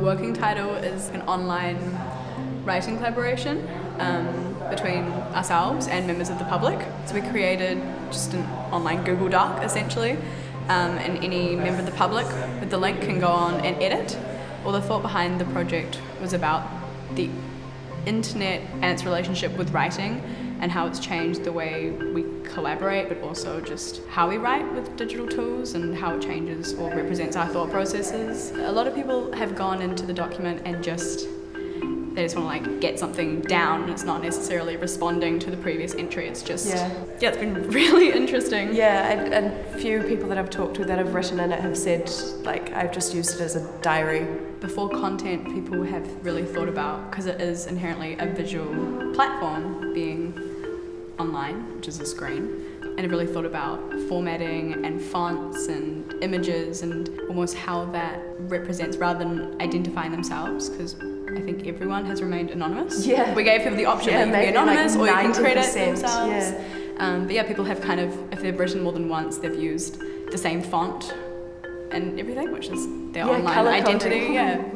working title is an online writing collaboration between ourselves and members of the public. So we created just an online Google Doc essentially, and any member of the public with the link can go on and edit. Well, the thought behind the project was about the internet and its relationship with writing and how it's changed the way we collaborate, but also just how we write with digital tools and how it changes or represents our thought processes. A lot of people have gone into the document and they just want to get something down, and it's not necessarily responding to the previous entry. It's just it's been really interesting. And a few people that I've talked to that have written in it have said I've just used it as a diary. Before content, people have really thought about, because it is inherently a visual platform being online, which is a screen, and have really thought about formatting and fonts and images and almost how that represents rather than identifying themselves, because I think everyone has remained anonymous. Yeah. We gave people the option that you can be anonymous or you can credit 90%, themselves. But people have if they've written more than once, they've used the same font and everything, which is their online colour identity. coding.